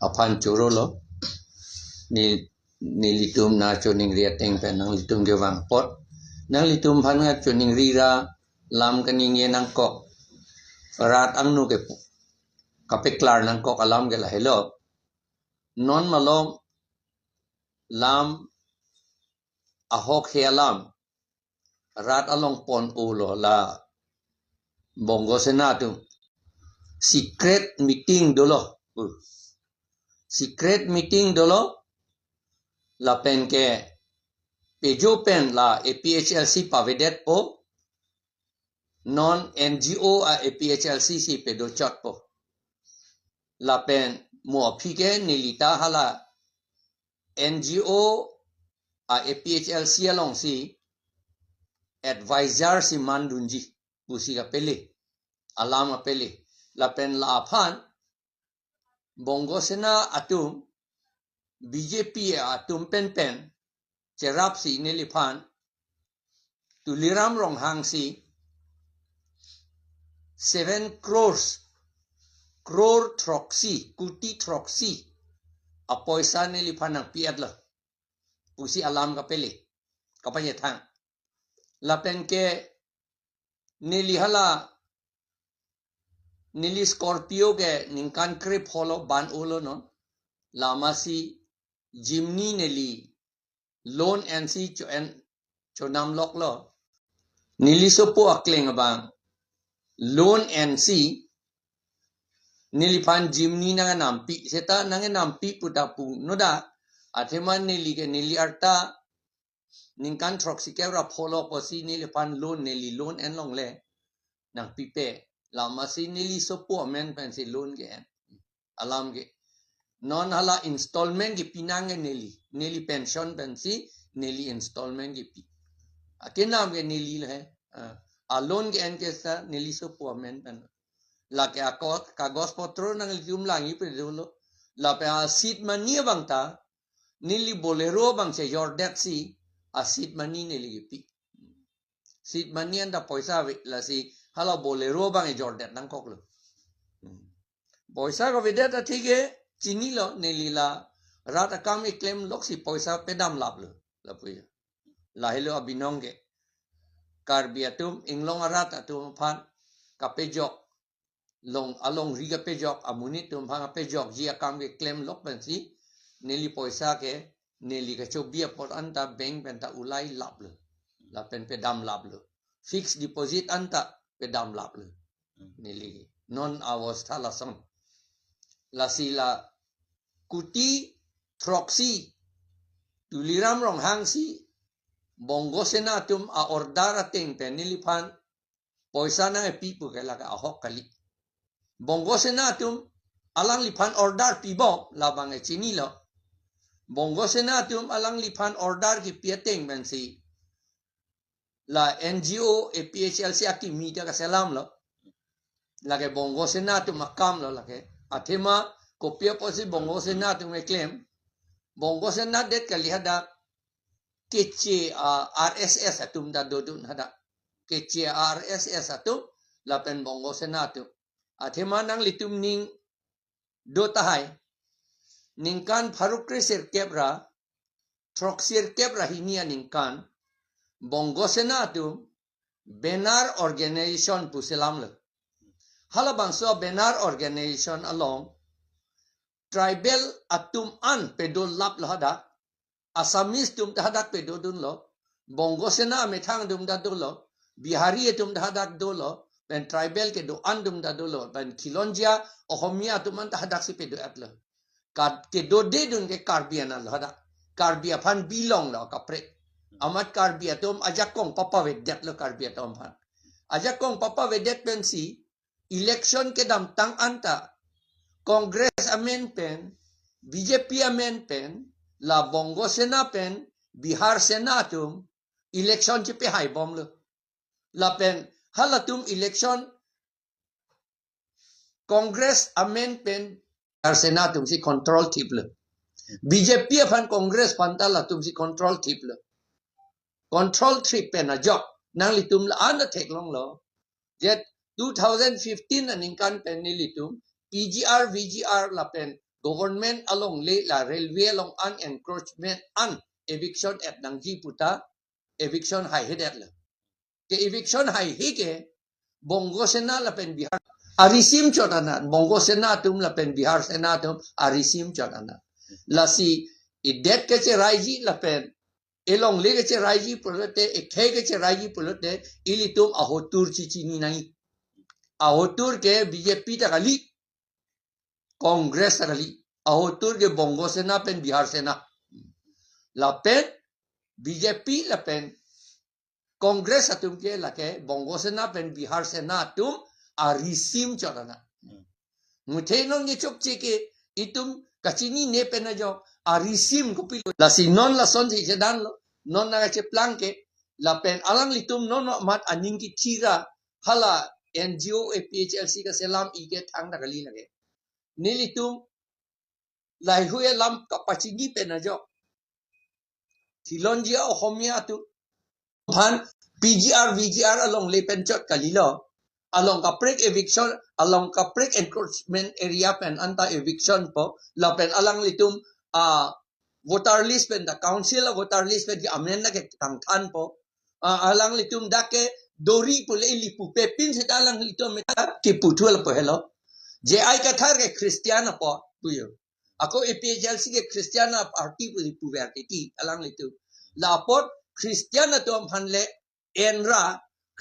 Apan choro lo ni litum na choning riateng pen nang litum gewang pot nang litum phan nga choning rira lam kaning ye nang kok rat ang nu ke kapeklar nang kok alam ge la hello non malom lam ahok he alam rat along pon ulo la bongo senatum secret meeting dolo secret meeting dolo la pen ke pejo pen la APHLC pavedet po non NGO a APHLC si pedo chot po la pen mo phike nilita hala NGO a APHLC along si advisor si mandunji busi ka pele alama pele la pen la phan bongo sena atum BJP atum pen pen cherap si niliphan tuliram rong hang si 7 crore troxy kuti troxy apoisa niliphan ang piat la pusi alam ka pele kapanya thang la pen ke nilihala nili Scorpio ke ningkan krip holo ban ulo no lama si Jimny nili loan NC chonam lok lo nili sopo akleng bang loan NC nili pan Jimny na nampi seta na nampi putapu noda atheman nili ke nili arta ningkan troxy ke ra pholo posi nili pan nili loan en long le nang pipe lama si nili sopo amen pen si loan ke en alam ke non hala installment ki pinang nili pension pen si nili installment ki pi akenam ke nili le a loan ke en ke sa nili sopo amen pen la ke kagos potro nang lium langi pe dolo la pe a seat mani bang ta nili bolero bang se jordet si a seat mani nili ki pi seat mani anda poisa la si hala bolero bang e jordet nang kok lo poisa ko videt a thige chini lo nili la rat akam e claim lok si poisa pedam lap lo la puya la helo abinong ke karbiatum inglong arat atum phan kapejok long along riga pejok amunit tum phang pejok ji akam ke claim lok ben si nili poisa ke nili ka chobia pot anta bank pen ta ulai lap lo la pen pedam lap lo fixed deposit anta pedam lap lo nili non awas thala sam la sila kuti troxy tuliram rong hang si bongo senatum a ordara ting pen niliphan poisa na e pipu ke la ka ahok kali bongo senatum alang liphan order pibo labang e chini lo bongo senatum alang liphan order ki piateng ben si la NGO APHLC aki media ka selam lo la ke bongo senatum akam lo la ke athema kopia posi bongo senatum e claim bongo senat det kali hada kece RSS atum da dodun hada kece RSS atum la pen bongo senatum athema nang litum ning do tahai ningkan farukre ser kebra troxir kebra hinia ningkan bongo senatum benar organization puselam le halabang so benar organization along tribal atum an pedol lap lahada Assamese tum dahadak pe dodun lo bongo sena methang dum da dolo bihari tum dahadak dolo ben tribal ke do andum da dolo ben kilonjia ohomia tum an dahadak si pe do atlo kad ke do de dun ke karbiana lo hada karbia phan bilong lo kapre amat karbia tum ajakong papa vedet lo karbia tum phan ajakong papa vedet pen si election ke dam tang anta congress amen pen BJP amen pen la bongo sena pen Bihar senatum election chi pe hai bom lo la pen halatum election congress amen pen Bihar senatum si control tip lo BJP fan congress panta la tum si control tip lo control trip pen a job nang litum la an tek long lo jet 2015 aning kan pen ni litum PGR VGR la pen government along le la railway along an encroachment an eviction at nangji puta eviction hai hedet la ke eviction hai hi ke bongo sena la pen bihar arisim chotana bongo sena tum la pen bihar sena tum arisim chotana la si idet ke che raiji la pen elong le ke che raiji pulote ekhe ke che raiji pulote ilitum ahotur chichini nai ahotur ke BJP ta kali Congress ta kali ahotur ke bongo sena pen bihar sena la pen BJP la pen Congress atum ke la ke bongo sena pen bihar sena atum arisim chotana muthe non ye chok che ke itum kachini ne pen jo arisim ko pilo la si non la son si sedan lo non na che plan ke la pen alang litum non mat aning ki tira hala NGO APHLC ka selam ike thang da kali lage nilitum lai huye lam kapachini pen jo Thilonjia Ohomia tu Pan PGR VGR along Lepen Chot Kalilo along Kaprik eviction along Kaprik encroachment area pen anta eviction po lapen alang litum voter list pen the council voter list pen di amen na ke tangthan po alang litum dake dori pule lipu pepin se alang litum meta ki puthul po hello je ai Kathar ke Christiana po puyo ako APHLC ke Christiana party pu lipu verti alang litum lapot Christiana tu amhanle enra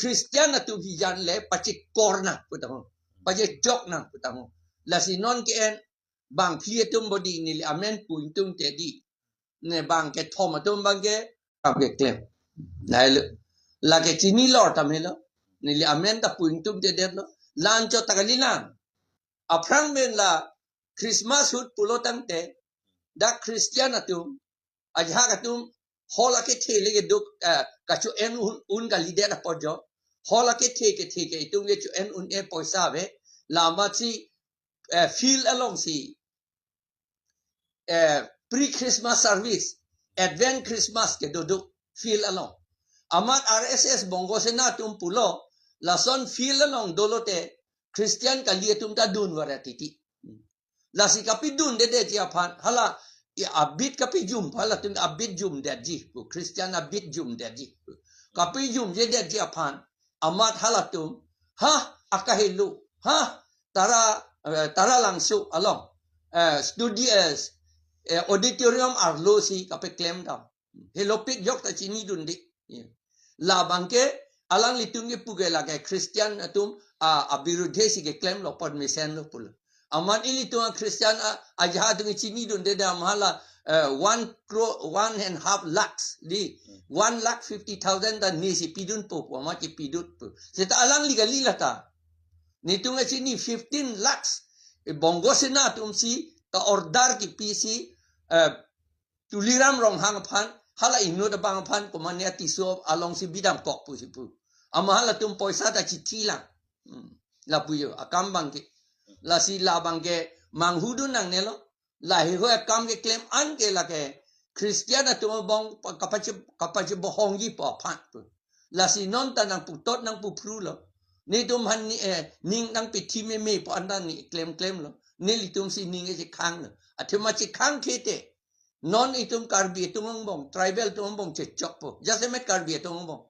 Christiana tu vijan le pacik korna putang pacik jok na putang la sinon ke en bang klietum body ni amen puintum tedi ne bang ke thoma tum bang ke abek klem la ke chini lor tamelo ni amen ta puintum tedi lo lancho tagalina aprang men la Christmas hut pulotang te da Christiana tu ajha katum hola ke thele ke duk kachu en un ka leader na pojo hola ke theke itung ke chu en un e poisa be lama chi feel along si pre Christmas service advent Christmas ke duduk feel along amat RSS bongo sena tum pulo la son feel along dolote Christian ka liye tum ta dun waratiti la si kapi dun de chia phan hala ya abit kapi jum hala tum abit jum de ji Christian abit jum de ji kapi jum je de chia phan amat hala tum ha akahelu ha tara langsu along studios auditorium arlo si kapi claim down hello pik yok ta chini dun di la bangke alang litung ke puge la ke Christian atum abirudhe si ke claim lo pod mesen lo pul aman ini tu Christian ajaha tu chini dun de da mahala 1.5 lakhs di 1,50,000 dan ni si pidun po ma ki pidut po seta alang ligali lata ni tu chini 15 lakhs bongo sena tum si ka order ki pc tuliram rong hang phan hala inu da bang phan ko mania tiso along si bidam kok pu si pu ama hala tum poisa ta chichi lang la puyo akam bang ke la si la bang ke manghudu nang nelo la hi ho akam ke claim an ke la ke Christian tu bong kapachi bohong gi po phan pu la si non ta nang pu tot nang pu pru lo ni tum han ni ning nang pi thi me po andan ni claim lo ni li tum si ning e khang lo athima chi khang khete non itum karbi itum bong tribal tum bong che chok po jase me karbi itum bong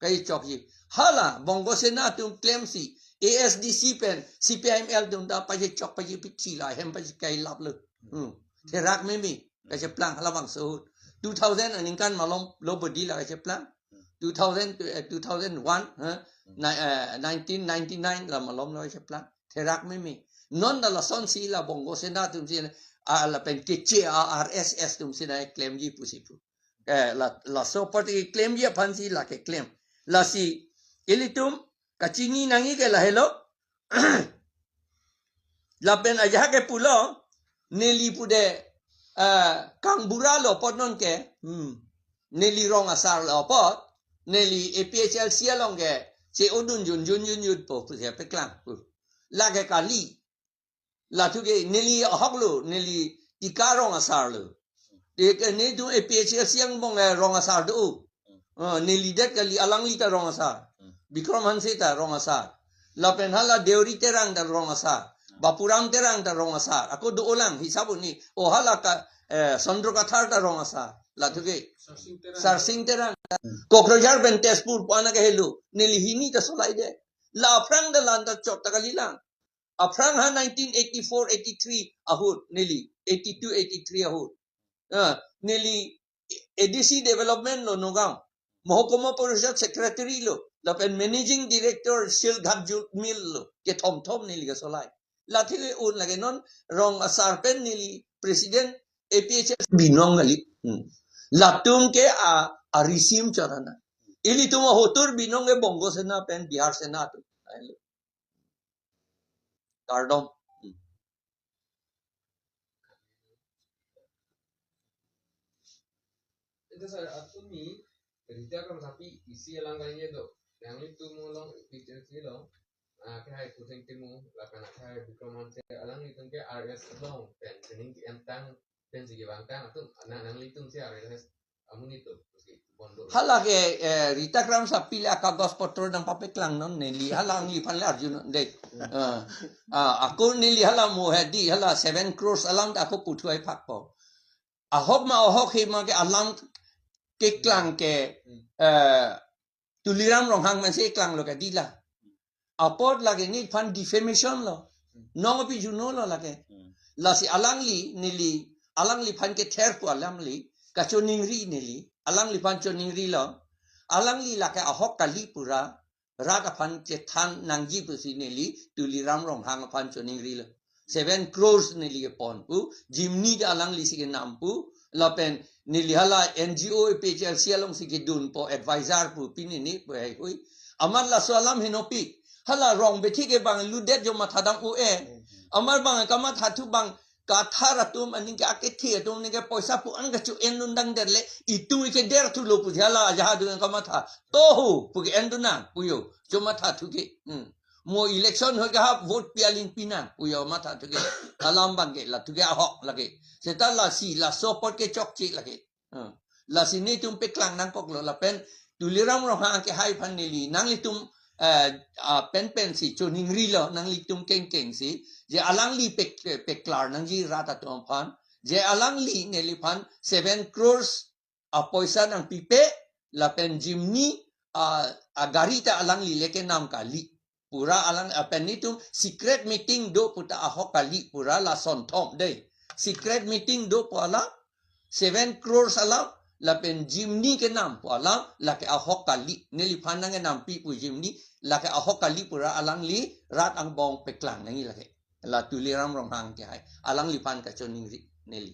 kai chok ji hala bongo sena tum claim si ASDC pen CPIML tum da pa je chok pa je pichi la hem pa je kai lap lu the rak me mi ka je plan hala bang so 2000 aning kan malom lo body la ka je plan 2000 2001 1999 la malom lo je plan the rak me mi non da la son si la bongo sena tum si la pen ke che RSS tum si na claim ji pu si pu la so party claim ji phan si la ke claim la si ilitum kachini nangi ke la hello la pen aja ke pulo neli pude kang buralo pot non ke neli rong asar lo pot neli APHLC along ke che odun jun po pu se pe klang pu la ke kali la tu ke neli hoklo neli ikarong asar lo de ke ne tu APHLC yang bong rong asar do neli det kali alang li ta rong asar Bikram Hansi ta rong asar la pen hala deuri terang da rong asar bapuram terang ta rong asar ako do ulang hisabun ni oh halaka sondro kathar ta rong asar la thuge sarsing terang kokrojar ben tespur pana ke helu nilihini ta solai de la aprang da landa chot ta kalilang aprang ha 1984 83 ahut nili 82 83 ahut nili ADC development lo nogam Mahakama Parishad Secretary lo lapen Managing Director Sil Ghabjul Mil lo ke thom nili ka solai lathi un lage non rong asar pen nili President APHS binong ngali latum ke a risim charana ili tuma hotur binong ke bongo sena pen Bihar sena tu kardom itu saya aku ni berita kan tapi isi lang kalinya tu yang itu mulong picture silo kahit kuting timu lakan kahit bikaman saya alang itu ke RS long pen pening entang pen sige bangtang atau nang litung siya RS amun itu bondo halage Rita Kram sa pila kagos potro ng papeklang non nili halang lipan la arjun de ako nili halang mo hedi hala 7 crores alam ako putuay pakpo ahok ma ahok hima ke alam ke klang ke tuliram rong hang man se klang lo ka dila apod lage ni pan defamation lo nong pi juno lo lage la si alang li nili alang li pan ke ther ko alam li ka choning ri nili alang li pan choning ri lo alang li la ka ahok kali pura raga pan che than nangji pu si nili tuliram rong hang pan choning ri lo 7 crores nili ke pon pu jimni da alang li si ke nam pu la pen nili hala NGO PHL sialong si ke dun po advisor pu pinini pu ai hui amar la so alam hinopi hala rong beti ke bang ludet jo mathadang u amar bang kama thatu bang Kathar atum aning ke akethi atum ni ke poisa pu ang chu endundang derle itu ke der tu lo pu jala jaha dengan kama tha tohu pu ke enduna pu yo jo matha thu ke mo election ho ga vote pialing pinan pu yo matha thu ke alam bang ke la thu ke ahok lage seta la si la support ke chok chi lage la si ni tum pe klang nang kok lo la pen tuliram ro ha ke hai phan ni li nang li tum pen si choning ri lo nang li tum keng si je alang li peklar nang ji rata to phan je alang li ne li phan 7 crores a poisa nang pipe la pen jimni a garita alang li leke nam ka li pura alang pen ni tum secret meeting do puta a hokali pura la son thom de secret meeting do pala 7 crores alang la pen jimni ke nam pala la ke a hokali ne li phan nang nam pi pu jimni la ke a hokali pura alang li rat ang bong peklang nang i la ke la tuliram rong hang ke hai alang lipan ka choning ri neli